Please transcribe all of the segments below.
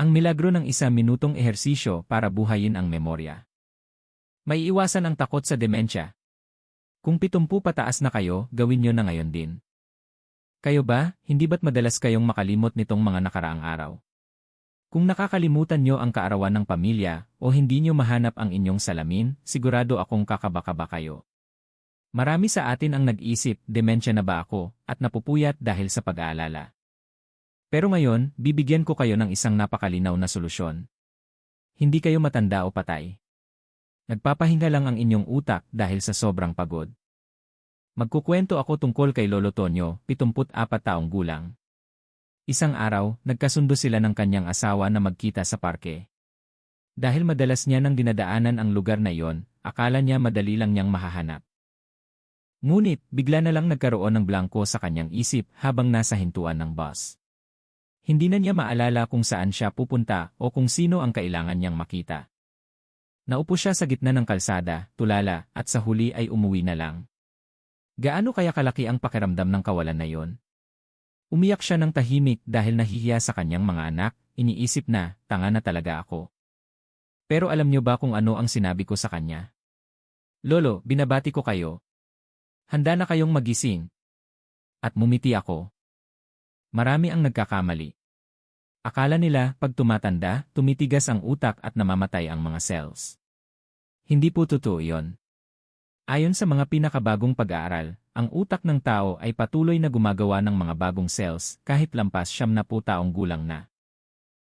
Ang milagro ng 1 minutong ehersisyo para buhayin ang memorya. Maiiwasan ang takot sa demensya. Kung 70 pataas na kayo, gawin nyo na ngayon din. Kayo ba, hindi ba't madalas kayong makalimot nitong mga nakaraang araw? Kung nakakalimutan nyo ang kaarawan ng pamilya o hindi nyo mahanap ang inyong salamin, sigurado akong kakaba-kaba kayo. Marami sa atin ang nag-isip, demensya na ba ako, at napupuyat dahil sa pag-aalala. Pero ngayon, bibigyan ko kayo ng isang napakalinaw na solusyon. Hindi kayo matanda o patay. Nagpapahinga lang ang inyong utak dahil sa sobrang pagod. Magkukwento ako tungkol kay Lolo Tonyo, 74 taong gulang. Isang araw, nagkasundo sila ng kanyang asawa na magkita sa parke. Dahil madalas niya nang dinadaanan ang lugar na iyon, akala niya madali lang niyang mahahanap. Ngunit, bigla na lang nagkaroon ng blanko sa kanyang isip habang nasa hintuan ng bus. Hindi na niya maalala kung saan siya pupunta o kung sino ang kailangan niyang makita. Naupo siya sa gitna ng kalsada, tulala, at sa huli ay umuwi na lang. Gaano kaya kalaki ang pakiramdam ng kawalan na iyon? Umiyak siya ng tahimik dahil nahihiya sa kanyang mga anak, iniisip na, tanga na talaga ako. Pero alam niyo ba kung ano ang sinabi ko sa kanya? Lolo, binabati ko kayo. Handa na kayong magising. At mumiti ako. Marami ang nagkakamali. Akala nila, pag tumatanda, tumitigas ang utak at namamatay ang mga cells. Hindi po totoo iyon. Ayon sa mga pinakabagong pag-aaral, ang utak ng tao ay patuloy na gumagawa ng mga bagong cells kahit lampas 70 taong gulang na.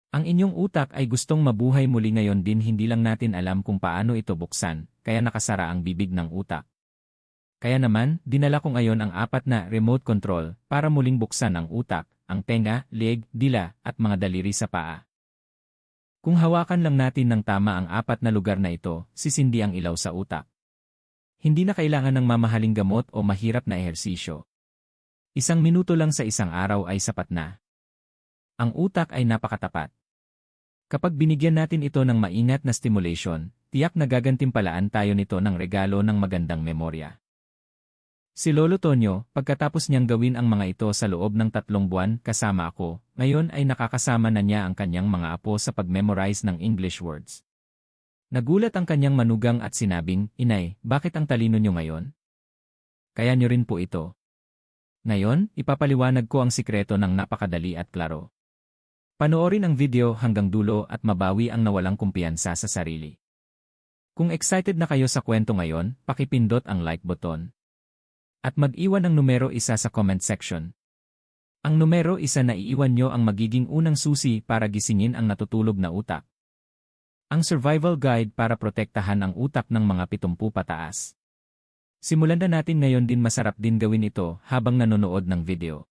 Ang inyong utak ay gustong mabuhay muli ngayon din, hindi lang natin alam kung paano ito buksan, kaya nakasara ang bibig ng utak. Kaya naman, dinala ko ngayon ang 4 na remote control para muling buksan ang utak, ang tenga, leeg, dila, at mga daliri sa paa. Kung hawakan lang natin ng tama ang 4 na lugar na ito, sisindi ang ilaw sa utak. Hindi na kailangan ng mamahaling gamot o mahirap na ehersisyo. 1 minuto lang sa isang araw ay sapat na. Ang utak ay napakatapat. Kapag binigyan natin ito ng maingat na stimulation, tiyak na gagantimpalaan tayo nito ng regalo ng magandang memorya. Si Lolo Tonyo, pagkatapos niyang gawin ang mga ito sa loob ng 3 buwan kasama ako, ngayon ay nakakasama na niya ang kanyang mga apo sa pag-memorize ng English words. Nagulat ang kanyang manugang at sinabing, "Inay, bakit ang talino niyo ngayon? Kaya niyo rin po ito." Ngayon, ipapaliwanag ko ang sikreto ng napakadali at klaro. Panoorin ang video hanggang dulo at mabawi ang nawalang kumpiyansa sa sarili. Kung excited na kayo sa kwento ngayon, pakipindot ang like button. At mag-iwan ng numero 1 sa comment section. Ang numero 1 na iiwan nyo ang magiging unang susi para gisingin ang natutulog na utak. Ang survival guide para protektahan ang utak ng mga 70 pataas. Simulan na natin ngayon, din masarap din gawin ito habang nanonood ng video.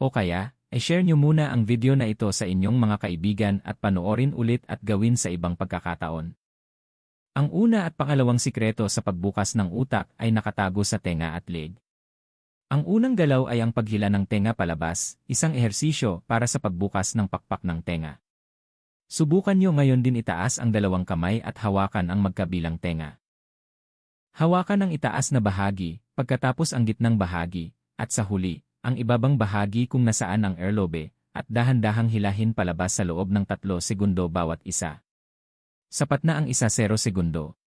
O kaya, i-share nyo muna ang video na ito sa inyong mga kaibigan at panoorin ulit at gawin sa ibang pagkakataon. Ang una at pangalawang sikreto sa pagbukas ng utak ay nakatago sa tenga at leeg. Ang unang galaw ay ang paghila ng tenga palabas, isang ehersisyo para sa pagbukas ng pakpak ng tenga. Subukan nyo ngayon din itaas ang 2 kamay at hawakan ang magkabilang tenga. Hawakan ang itaas na bahagi, pagkatapos ang gitnang bahagi, at sa huli, ang ibabang bahagi kung nasaan ang earlobe, at dahan-dahang hilahin palabas sa loob ng 3 segundo bawat isa. Sapat na ang 1-0 segundo.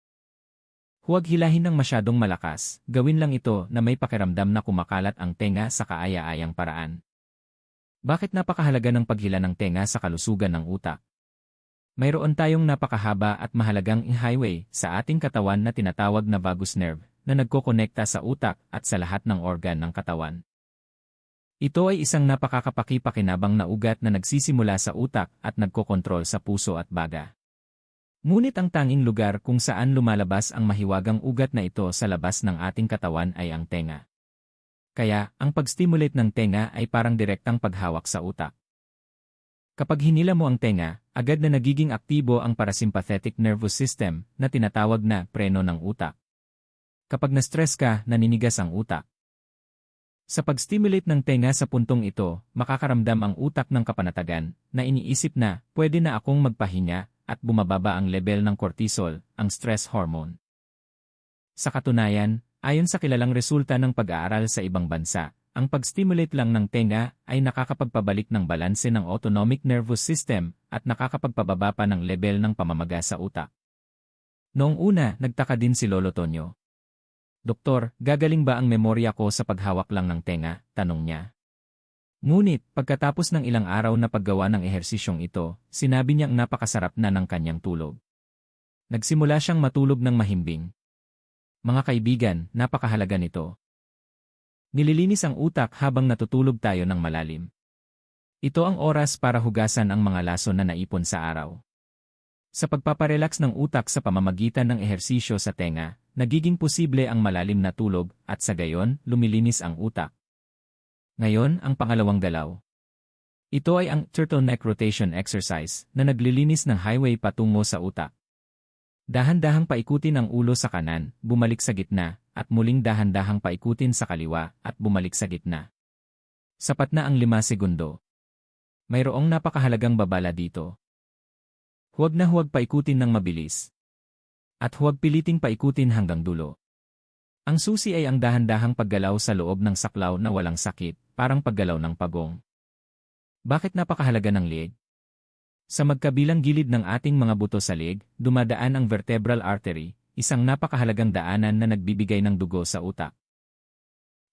Huwag hilahin ng masyadong malakas, gawin lang ito na may pakiramdam na kumakalat ang tenga sa kaaya-ayang paraan. Bakit napakahalaga ng paghila ng tenga sa kalusugan ng utak? Mayroon tayong napakahaba at mahalagang highway sa ating katawan na tinatawag na vagus nerve na nagkokonekta sa utak at sa lahat ng organ ng katawan. Ito ay isang napakakapaki-pakinabang na ugat na nagsisimula sa utak at nagkokontrol sa puso at baga. Ngunit ang tanging lugar kung saan lumalabas ang mahiwagang ugat na ito sa labas ng ating katawan ay ang tenga. Kaya, ang pag-stimulate ng tenga ay parang direktang paghawak sa utak. Kapag hinila mo ang tenga, agad na nagiging aktibo ang parasympathetic nervous system na tinatawag na preno ng utak. Kapag na-stress ka, naninigas ang utak. Sa pag-stimulate ng tenga sa puntong ito, makakaramdam ang utak ng kapanatagan na iniisip na pwede na akong magpahinga at bumababa ang level ng cortisol, ang stress hormone. Sa katunayan, ayon sa kilalang resulta ng pag-aaral sa ibang bansa, ang pag-stimulate lang ng tenga ay nakakapagpabalik ng balanse ng autonomic nervous system at nakakapagpababa pa ng level ng pamamaga sa utak. Noong una, nagtaka din si Lolo Tonyo. Doktor, gagaling ba ang memorya ko sa paghawak lang ng tenga? Tanong niya. Ngunit, pagkatapos ng ilang araw na paggawa ng ehersisyong ito, sinabi niyang napakasarap na ng kanyang tulog. Nagsimula siyang matulog ng mahimbing. Mga kaibigan, napakahalaga nito. Nililinis ang utak habang natutulog tayo ng malalim. Ito ang oras para hugasan ang mga lason na naipon sa araw. Sa pagpaparelax ng utak sa pamamagitan ng ehersisyo sa tenga, nagiging posible ang malalim na tulog at sa gayon, lumilinis ang utak. Ngayon, ang pangalawang galaw. Ito ay ang turtleneck rotation exercise na naglilinis ng highway patungo sa utak. Dahan-dahang paikutin ang ulo sa kanan, bumalik sa gitna, at muling dahan-dahang paikutin sa kaliwa at bumalik sa gitna. Sapat na ang 5 segundo. Mayroong napakahalagang babala dito. Huwag na huwag paikutin ng mabilis. At huwag piliting paikutin hanggang dulo. Ang susi ay ang dahan-dahang paggalaw sa loob ng saklaw na walang sakit, parang paggalaw ng pagong. Bakit napakahalaga ng leeg? Sa magkabilang gilid ng ating mga buto sa leeg, dumadaan ang vertebral artery, isang napakahalagang daanan na nagbibigay ng dugo sa utak.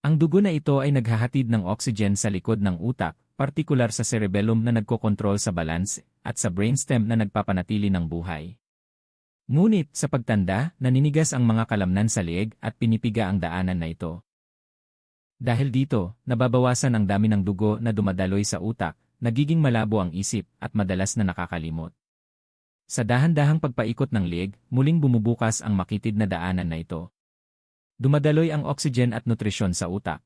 Ang dugo na ito ay naghahatid ng oxygen sa likod ng utak, partikular sa cerebellum na nagkokontrol sa balance, at sa brainstem na nagpapanatili ng buhay. Ngunit, sa pagtanda, naninigas ang mga kalamnan sa leeg at pinipiga ang daanan na ito. Dahil dito, nababawasan ang dami ng dugo na dumadaloy sa utak, nagiging malabo ang isip at madalas na nakakalimot. Sa dahan-dahang pagpaikot ng leeg, muling bumubukas ang makitid na daanan na ito. Dumadaloy ang oxygen at nutrisyon sa utak.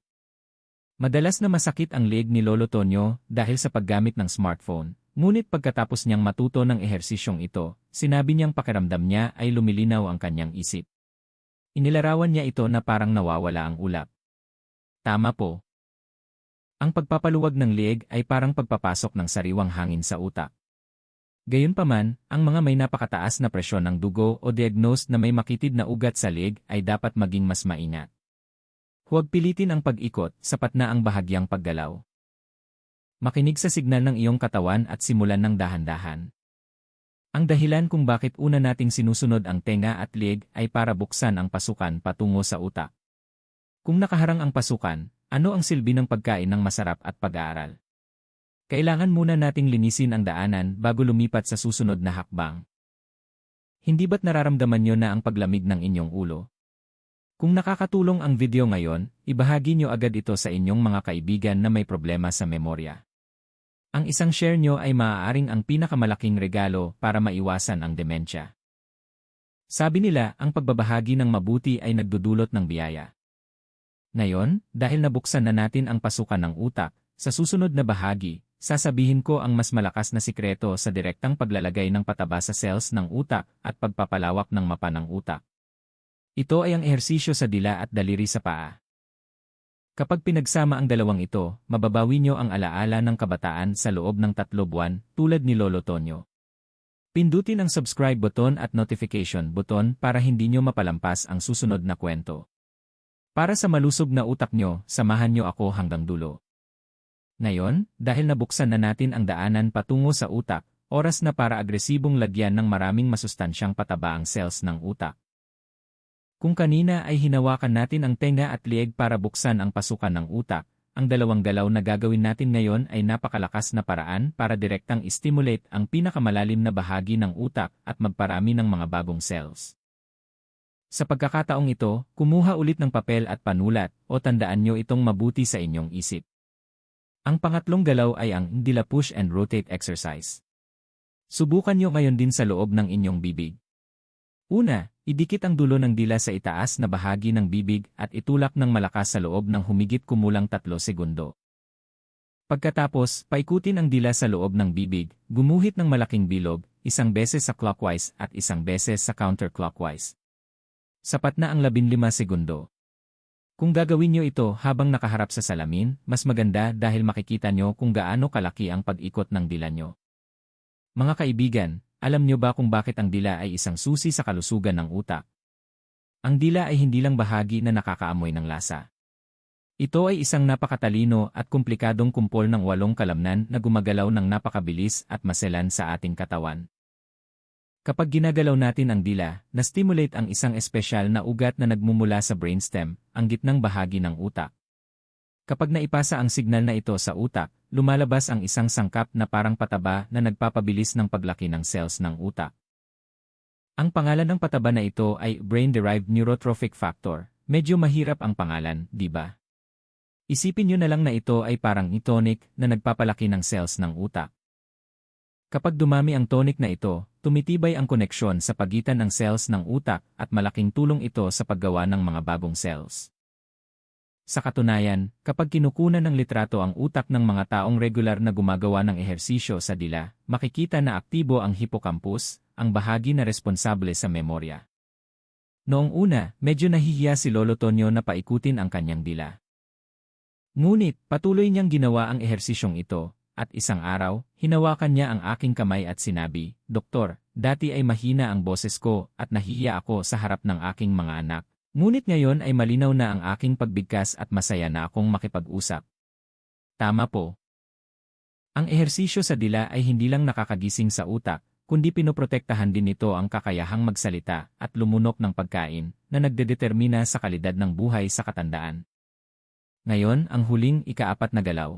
Madalas na masakit ang leeg ni Lolo Tonyo dahil sa paggamit ng smartphone, ngunit pagkatapos niyang matuto ng ehersisyong ito, sinabi niyang pakiramdam niya ay lumilinaw ang kanyang isip. Inilarawan niya ito na parang nawawala ang ulap. Tama po. Ang pagpapaluwag ng leeg ay parang pagpapasok ng sariwang hangin sa utak. Gayunpaman, ang mga may napakataas na presyon ng dugo o diagnosed na may makitid na ugat sa leeg ay dapat maging mas maingat. Huwag pilitin ang pag-ikot, sapat na ang bahagyang paggalaw. Makinig sa signal ng iyong katawan at simulan ng dahan-dahan. Ang dahilan kung bakit una nating sinusunod ang tenga at leeg ay para buksan ang pasukan patungo sa utak. Kung nakaharang ang pasukan, ano ang silbi ng pagkain ng masarap at pag-aaral? Kailangan muna nating linisin ang daanan bago lumipat sa susunod na hakbang. Hindi ba't nararamdaman nyo na ang paglamig ng inyong ulo? Kung nakakatulong ang video ngayon, ibahagi nyo agad ito sa inyong mga kaibigan na may problema sa memorya. Ang isang share nyo ay maaaring ang pinakamalaking regalo para maiwasan ang demensya. Sabi nila, ang pagbabahagi ng mabuti ay nagdudulot ng biyaya. Ngayon, dahil nabuksan na natin ang pasukan ng utak, sa susunod na bahagi, sasabihin ko ang mas malakas na sikreto sa direktang paglalagay ng pataba sa cells ng utak at pagpapalawak ng mapa ng utak. Ito ay ang ehersisyo sa dila at daliri sa paa. Kapag pinagsama ang dalawang ito, mababawi nyo ang alaala ng kabataan sa loob ng 3 buwan, tulad ni Lolo Tonyo. Pindutin ang subscribe button at notification button para hindi nyo mapalampas ang susunod na kwento. Para sa malusog na utak nyo, samahan nyo ako hanggang dulo. Ngayon, dahil nabuksan na natin ang daanan patungo sa utak, oras na para agresibong lagyan ng maraming masustansyang pataba ang cells ng utak. Kung kanina ay hinawakan natin ang tenga at leeg para buksan ang pasukan ng utak, ang dalawang galaw na gagawin natin ngayon ay napakalakas na paraan para direktang stimulate ang pinakamalalim na bahagi ng utak at magparami ng mga bagong cells. Sa pagkakataong ito, kumuha ulit ng papel at panulat o tandaan nyo itong mabuti sa inyong isip. Ang pangatlong galaw ay ang dila push and rotate exercise. Subukan nyo ngayon din sa loob ng inyong bibig. Una, idikit ang dulo ng dila sa itaas na bahagi ng bibig at itulak ng malakas sa loob ng humigit kumulang 3 segundo. Pagkatapos, paikutin ang dila sa loob ng bibig, gumuhit ng malaking bilog, 1 beses sa clockwise at 1 beses sa counterclockwise. Sapat na ang 15 segundo. Kung gagawin nyo ito habang nakaharap sa salamin, mas maganda dahil makikita nyo kung gaano kalaki ang pag-ikot ng dila nyo. Mga kaibigan, alam nyo ba kung bakit ang dila ay isang susi sa kalusugan ng utak? Ang dila ay hindi lang bahagi na nakakaamoy ng lasa. Ito ay isang napakatalino at komplikadong kumpol ng 8 kalamnan na gumagalaw ng napakabilis at maselan sa ating katawan. Kapag ginagalaw natin ang dila, na-stimulate ang isang espesyal na ugat na nagmumula sa brainstem, ang gitnang bahagi ng utak. Kapag naipasa ang signal na ito sa utak, lumalabas ang isang sangkap na parang pataba na nagpapabilis ng paglaki ng cells ng utak. Ang pangalan ng pataba na ito ay brain-derived neurotrophic factor. Medyo mahirap ang pangalan, di ba? Isipin nyo na lang na ito ay parang tonic na nagpapalaki ng cells ng utak. Kapag dumami ang tonic na ito, tumitibay ang koneksyon sa pagitan ng cells ng utak at malaking tulong ito sa paggawa ng mga bagong cells. Sa katunayan, kapag kinukunan ng litrato ang utak ng mga taong regular na gumagawa ng ehersisyo sa dila, makikita na aktibo ang hippocampus, ang bahagi na responsable sa memorya. Noong una, medyo nahihiya si Lolo Tonyo na paikutin ang kanyang dila. Ngunit, patuloy niyang ginawa ang ehersisyong ito, at isang araw, hinawakan niya ang aking kamay at sinabi, "Doktor, dati ay mahina ang boses ko at nahihiya ako sa harap ng aking mga anak. Ngunit ngayon ay malinaw na ang aking pagbigkas at masaya na akong makipag-usap." Tama po. Ang ehersisyo sa dila ay hindi lang nakakagising sa utak, kundi pinoprotektahan din nito ang kakayahang magsalita at lumunok ng pagkain na nagdedetermina sa kalidad ng buhay sa katandaan. Ngayon, ang huling ika-4 na galaw.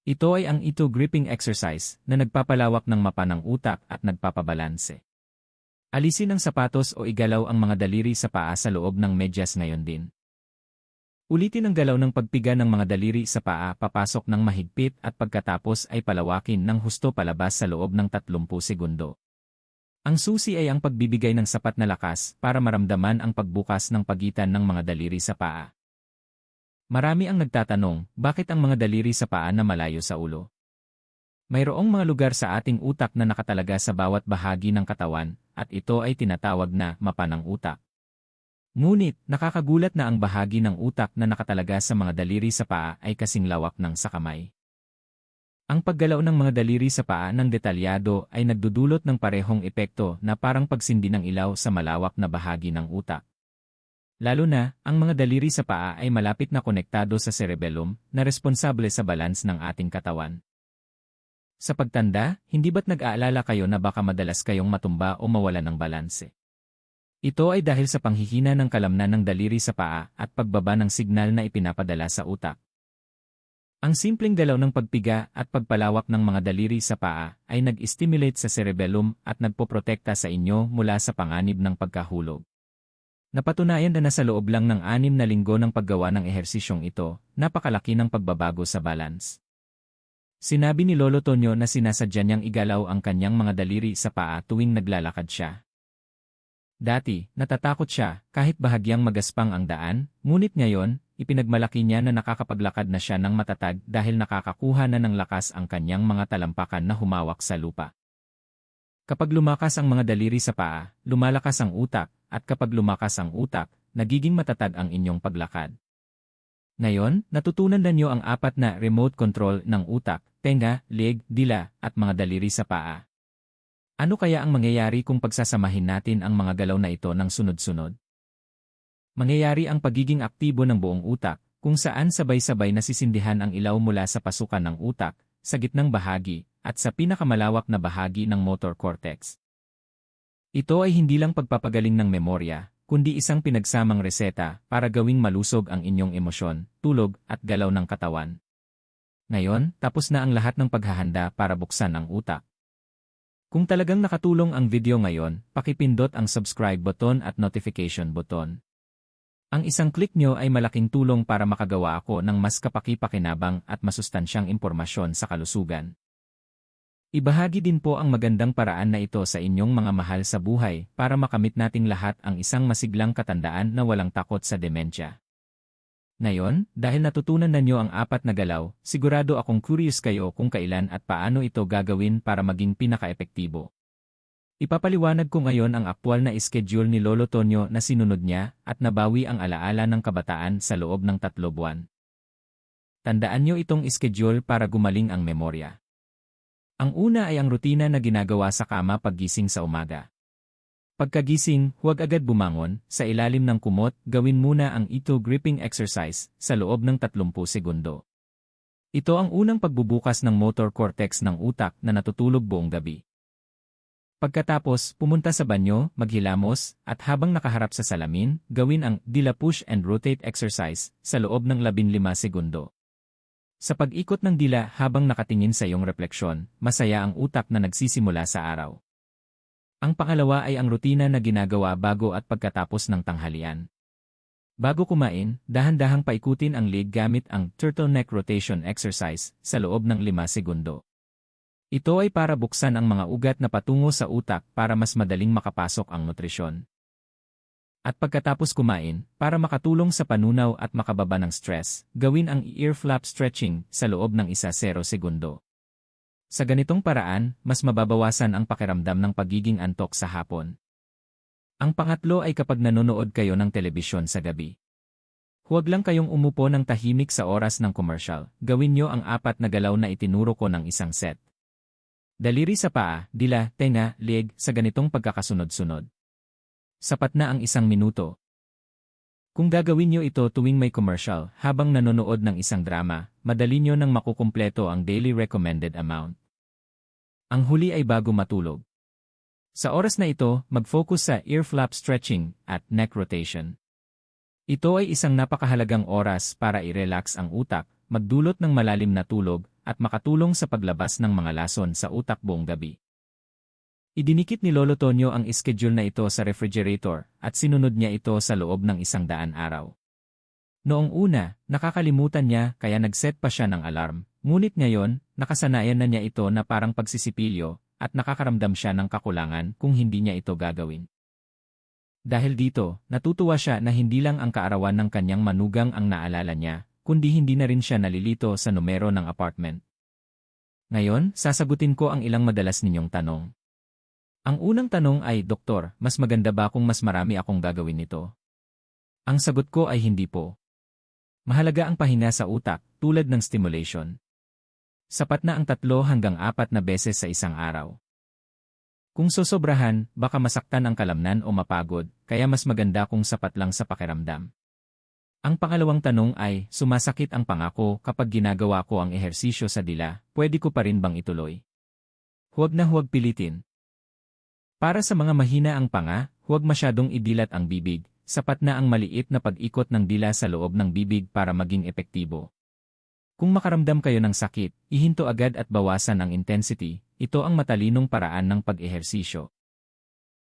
Ito ay ang ito gripping exercise na nagpapalawak ng mapa ng utak at nagpapabalanse. Alisin ang sapatos o igalaw ang mga daliri sa paa sa loob ng medyas ngayon din. Ulitin ang galaw ng pagpiga ng mga daliri sa paa papasok ng mahigpit at pagkatapos ay palawakin ng husto palabas sa loob ng 30 segundo. Ang susi ay ang pagbibigay ng sapat na lakas para maramdaman ang pagbukas ng pagitan ng mga daliri sa paa. Marami ang nagtatanong, bakit ang mga daliri sa paa na malayo sa ulo? Mayroong mga lugar sa ating utak na nakatalaga sa bawat bahagi ng katawan, at ito ay tinatawag na mapa ng utak. Ngunit, nakakagulat na ang bahagi ng utak na nakatalaga sa mga daliri sa paa ay kasing lawak ng sa kamay. Ang paggalaw ng mga daliri sa paa ng detalyado ay nagdudulot ng parehong epekto na parang pagsindi ng ilaw sa malawak na bahagi ng utak. Lalo na, ang mga daliri sa paa ay malapit na konektado sa cerebellum na responsable sa balance ng ating katawan. Sa pagtanda, hindi ba't nag-aalala kayo na baka madalas kayong matumba o mawala ng balanse? Ito ay dahil sa panghihina ng kalamnan ng daliri sa paa at pagbaba ng signal na ipinapadala sa utak. Ang simpleng galaw ng pagpiga at pagpalawak ng mga daliri sa paa ay nag-stimulate sa cerebellum at nagpoprotekta sa inyo mula sa panganib ng pagkahulog. Napatunayan na nasa loob lang ng 6 na linggo ng paggawa ng ehersisyong ito, napakalaki ng pagbabago sa balance. Sinabi ni Lolo Tonyo na sinasadya niyang igalaw ang kanyang mga daliri sa paa tuwing naglalakad siya. Dati, natatakot siya kahit bahagyang magaspang ang daan, ngunit ngayon, ipinagmalaki niya na nakakapaglakad na siya ng matatag dahil nakakakuha na ng lakas ang kanyang mga talampakan na humawak sa lupa. Kapag lumakas ang mga daliri sa paa, lumalakas ang utak, at kapag lumakas ang utak, nagiging matatag ang inyong paglakad. Ngayon, natutunan na niyo ang 4 na remote control ng utak, tenga, leg, dila, at mga daliri sa paa. Ano kaya ang mangyayari kung pagsasamahin natin ang mga galaw na ito ng sunod-sunod? Mangyayari ang pagiging aktibo ng buong utak, kung saan sabay-sabay nasisindihan ang ilaw mula sa pasukan ng utak, sa gitnang bahagi, at sa pinakamalawak na bahagi ng motor cortex. Ito ay hindi lang pagpapagaling ng memorya, kundi isang pinagsamang reseta para gawing malusog ang inyong emosyon, tulog, at galaw ng katawan. Ngayon, tapos na ang lahat ng paghahanda para buksan ang utak. Kung talagang nakatulong ang video ngayon, pakipindot ang subscribe button at notification button. Ang isang click nyo ay malaking tulong para makagawa ako ng mas kapaki-pakinabang at masustansyang impormasyon sa kalusugan. Ibahagi din po ang magandang paraan na ito sa inyong mga mahal sa buhay para makamit nating lahat ang isang masiglang katandaan na walang takot sa demensya. Ngayon, dahil natutunan na nyo ang 4 na galaw, sigurado akong curious kayo kung kailan at paano ito gagawin para maging pinaka-epektibo. Ipapaliwanag ko ngayon ang aktwal na schedule ni Lolo Tonyo na sinunod niya at nabawi ang alaala ng kabataan sa loob ng 3 buwan. Tandaan nyo itong schedule para gumaling ang memorya. Ang una ay ang rutina na ginagawa sa kama paggising sa umaga. Pagkagising, huwag agad bumangon, sa ilalim ng kumot, gawin muna ang ito gripping exercise sa loob ng 30 segundo. Ito ang unang pagbubukas ng motor cortex ng utak na natutulog buong gabi. Pagkatapos, pumunta sa banyo, maghilamos, at habang nakaharap sa salamin, gawin ang dila push and rotate exercise sa loob ng 15 segundo. Sa pag-ikot ng dila habang nakatingin sa iyong refleksyon, masaya ang utak na nagsisimula sa araw. Ang pangalawa ay ang rutina na ginagawa bago at pagkatapos ng tanghalian. Bago kumain, dahan-dahang paikutin ang leg gamit ang turtleneck rotation exercise sa loob ng 5 segundo. Ito ay para buksan ang mga ugat na patungo sa utak para mas madaling makapasok ang nutrisyon. At pagkatapos kumain, para makatulong sa panunaw at makababa ng stress, gawin ang ear flap stretching sa loob ng 1-0 segundo. Sa ganitong paraan, mas mababawasan ang pakiramdam ng pagiging antok sa hapon. Ang pangatlo ay kapag nanonood kayo ng telebisyon sa gabi. Huwag lang kayong umupo ng tahimik sa oras ng commercial, gawin nyo ang 4 na galaw na itinuro ko ng isang set. Daliri sa paa, dila, tenga, leg, sa ganitong pagkakasunod-sunod. Sapat na ang 1 minuto. Kung gagawin nyo ito tuwing may commercial habang nanonood ng isang drama, madali nyo nang makukumpleto ang daily recommended amount. Ang huli ay bago matulog. Sa oras na ito, mag-focus sa ear flap stretching at neck rotation. Ito ay isang napakahalagang oras para i-relax ang utak, magdulot ng malalim na tulog, at makatulong sa paglabas ng mga lason sa utak buong gabi. Idinikit ni Lolo Tonyo ang schedule na ito sa refrigerator at sinunod niya ito sa loob ng 100 araw. Noong una, nakakalimutan niya kaya nag-set pa siya ng alarm, ngunit ngayon, nakasanayan na niya ito na parang pagsisipilyo at nakakaramdam siya ng kakulangan kung hindi niya ito gagawin. Dahil dito, natutuwa siya na hindi lang ang kaarawan ng kanyang manugang ang naalala niya, kundi hindi na rin siya nalilito sa numero ng apartment. Ngayon, sasagutin ko ang ilang madalas ninyong tanong. Ang unang tanong ay, Doktor, mas maganda ba kung mas marami akong gagawin nito? Ang sagot ko ay hindi po. Mahalaga ang pahinga sa utak, tulad ng stimulation. Sapat na ang 3 hanggang 4 na beses sa isang araw. Kung sosobrahan, baka masaktan ang kalamnan o mapagod, kaya mas maganda kung sapat lang sa pakiramdam. Ang pangalawang tanong ay, sumasakit ang panga ko kapag ginagawa ko ang ehersisyo sa dila, pwede ko pa rin bang ituloy? Huwag na huwag pilitin. Para sa mga mahina ang panga, huwag masyadong idilat ang bibig, sapat na ang maliit na pag-ikot ng dila sa loob ng bibig para maging epektibo. Kung makaramdam kayo ng sakit, ihinto agad at bawasan ang intensity, ito ang matalinong paraan ng pag-ehersisyo.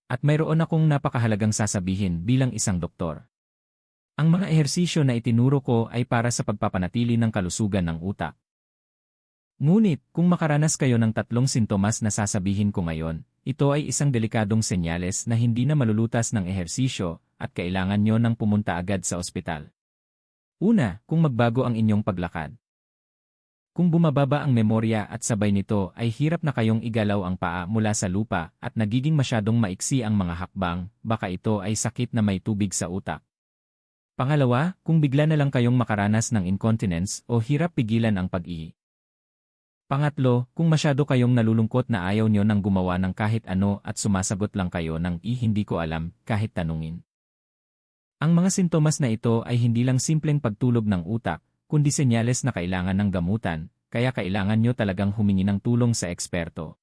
At mayroon akong napakahalagang sasabihin bilang isang doktor. Ang mga ehersisyo na itinuro ko ay para sa pagpapanatili ng kalusugan ng utak. Ngunit, kung makaranas kayo ng 3 sintomas na sasabihin ko ngayon, ito ay isang delikadong senyales na hindi na malulutas ng ehersisyo at kailangan nyo nang pumunta agad sa ospital. Una, kung magbago ang inyong paglakad. Kung bumababa ang memorya at sabay nito ay hirap na kayong igalaw ang paa mula sa lupa at nagiging masyadong maiksi ang mga hakbang, baka ito ay sakit na may tubig sa utak. Pangalawa, kung bigla na lang kayong makaranas ng incontinence o hirap pigilan ang pag-ihi. Pangatlo, kung masyado kayong nalulungkot na ayaw nyo nang gumawa ng kahit ano at sumasagot lang kayo ng hindi ko alam kahit tanungin. Ang mga sintomas na ito ay hindi lang simpleng pagtulog ng utak, kundi senyales na kailangan ng gamutan, kaya kailangan nyo talagang humingi ng tulong sa eksperto.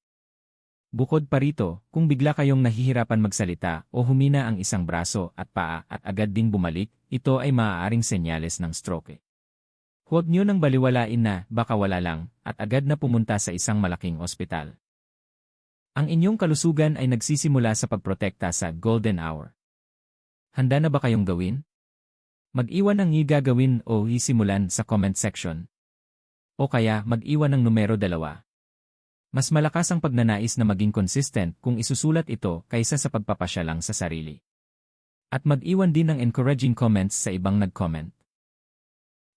Bukod pa rito, kung bigla kayong nahihirapan magsalita o humina ang isang braso at paa at agad ding bumalik, ito ay maaaring senyales ng stroke. Huwag nyo nang baliwalain na baka wala lang at agad na pumunta sa isang malaking ospital. Ang inyong kalusugan ay nagsisimula sa pagprotekta sa golden hour. Handa na ba kayong gawin? Mag-iwan ng gagawin o isimulan sa comment section. O kaya mag-iwan ng numero 2. Mas malakas ang pagnanais na maging consistent kung isusulat ito kaysa sa pagpapasya lang sa sarili. At mag-iwan din ng encouraging comments sa ibang nag-comment.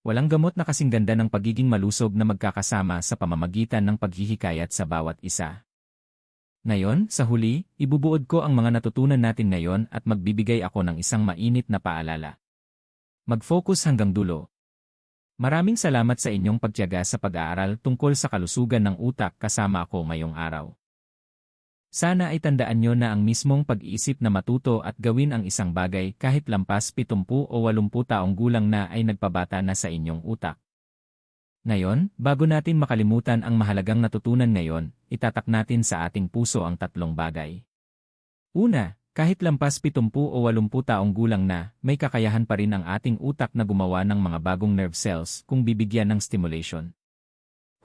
Walang gamot na kasing ganda ng pagiging malusog na magkakasama sa pamamagitan ng paghihikayat sa bawat isa. Ngayon, sa huli, ibubuod ko ang mga natutunan natin ngayon at magbibigay ako ng isang mainit na paalala. Mag-focus hanggang dulo. Maraming salamat sa inyong pagtiyaga sa pag-aaral tungkol sa kalusugan ng utak kasama ako ngayong araw. Sana ay tandaan nyo na ang mismong pag-iisip na matuto at gawin ang isang bagay kahit lampas 70 o 80 taong gulang na ay nagpabata na sa inyong utak. Ngayon, bago natin makalimutan ang mahalagang natutunan ngayon, itatak natin sa ating puso ang tatlong bagay. Una, kahit lampas 70 o 80 taong gulang na, may kakayahan pa rin ang ating utak na gumawa ng mga bagong nerve cells kung bibigyan ng stimulation.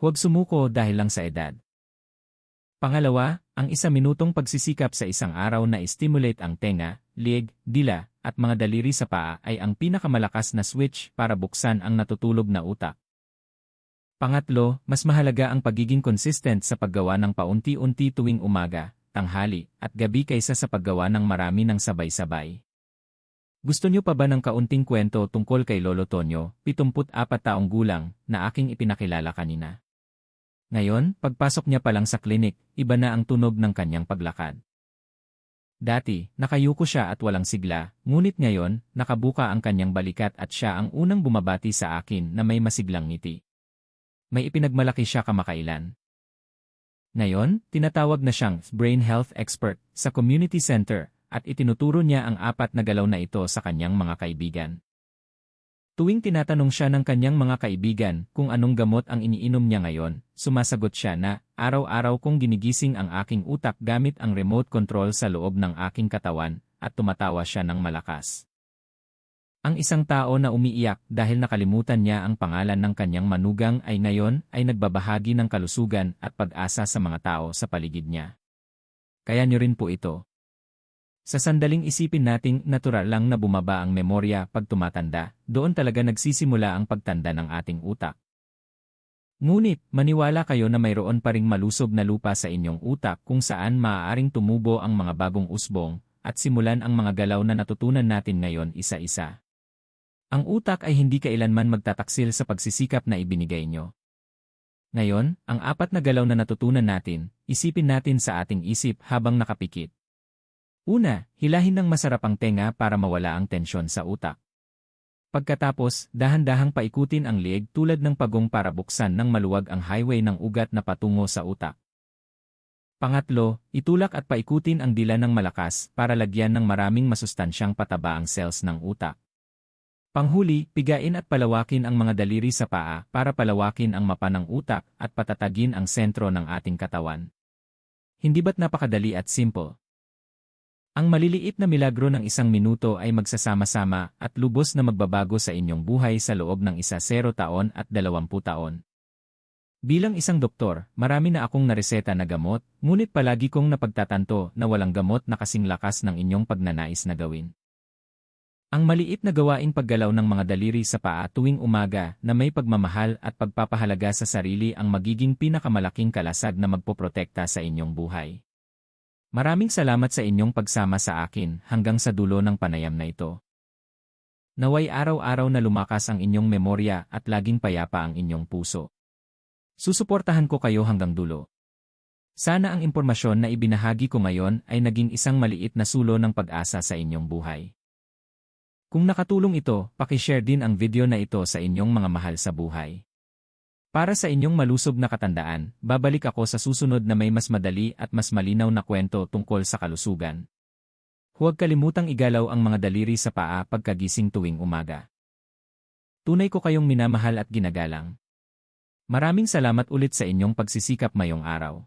Huwag sumuko dahil lang sa edad. Pangalawa, ang 1 minutong pagsisikap sa isang araw na i-stimulate ang tenga, liig, dila, at mga daliri sa paa ay ang pinakamalakas na switch para buksan ang natutulog na utak. Pangatlo, mas mahalaga ang pagiging consistent sa paggawa ng paunti-unti tuwing umaga, tanghali, at gabi kaysa sa paggawa ng marami ng sabay-sabay. Gusto niyo pa ba ng kaunting kwento tungkol kay Lolo Tonyo, 74 taong gulang, na aking ipinakilala kanina? Ngayon, pagpasok niya pa lang sa klinik, iba na ang tunog ng kanyang paglakad. Dati, nakayuko siya at walang sigla, ngunit ngayon, nakabuka ang kanyang balikat at siya ang unang bumabati sa akin na may masiglang ngiti. May ipinagmalaki siya kamakailan. Ngayon, tinatawag na siyang brain health expert sa community center at itinuturo niya ang 4 na galaw na ito sa kanyang mga kaibigan. Tuwing tinatanong siya ng kanyang mga kaibigan kung anong gamot ang iniinom niya ngayon, sumasagot siya na, araw-araw kong ginigising ang aking utak gamit ang remote control sa loob ng aking katawan, at tumatawa siya ng malakas. Ang isang tao na umiiyak dahil nakalimutan niya ang pangalan ng kanyang manugang ay ngayon ay nagbabahagi ng kalusugan at pag-asa sa mga tao sa paligid niya. Kaya niyo rin po ito. Sa sandaling isipin nating natural lang na bumaba ang memorya pag tumatanda, doon talaga nagsisimula ang pagtanda ng ating utak. Ngunit, maniwala kayo na mayroon pa ring malusog na lupa sa inyong utak kung saan maaaring tumubo ang mga bagong usbong at simulan ang mga galaw na natutunan natin ngayon isa-isa. Ang utak ay hindi kailanman magtataksil sa pagsisikap na ibinigay nyo. Ngayon, ang 4 na galaw na natutunan natin, isipin natin sa ating isip habang nakapikit. Una, hilahin ng masarap ang tenga para mawala ang tensyon sa utak. Pagkatapos, dahan-dahang paikutin ang liig tulad ng pagong para buksan ng maluwag ang highway ng ugat na patungo sa utak. Pangatlo, itulak at paikutin ang dila ng malakas para lagyan ng maraming masustansyang pataba ang cells ng utak. Panghuli, pigain at palawakin ang mga daliri sa paa para palawakin ang mapa ng utak at patatagin ang sentro ng ating katawan. Hindi ba't napakadali at simple? Ang maliliit na milagro ng 1 minuto ay magsasama-sama at lubos na magbabago sa inyong buhay sa loob ng 0 taon at 20 taon. Bilang isang doktor, marami na akong nareseta na gamot, ngunit palagi kong napagtatanto na walang gamot na kasing lakas ng inyong pagnanais na gawin. Ang maliit na gawaing paggalaw ng mga daliri sa paa tuwing umaga na may pagmamahal at pagpapahalaga sa sarili ang magiging pinakamalaking kalasag na magpoprotekta sa inyong buhay. Maraming salamat sa inyong pagsama sa akin hanggang sa dulo ng panayam na ito. Naway araw-araw na lumakas ang inyong memorya at laging payapa ang inyong puso. Susuportahan ko kayo hanggang dulo. Sana ang impormasyon na ibinahagi ko ngayon ay naging isang maliit na sulo ng pag-asa sa inyong buhay. Kung nakatulong ito, paki-share din ang video na ito sa inyong mga mahal sa buhay. Para sa inyong malusog na katandaan, babalik ako sa susunod na may mas madali at mas malinaw na kwento tungkol sa kalusugan. Huwag kalimutang igalaw ang mga daliri sa paa pagkagising tuwing umaga. Tunay ko kayong minamahal at ginagalang. Maraming salamat ulit sa inyong pagsisikap ngayong araw.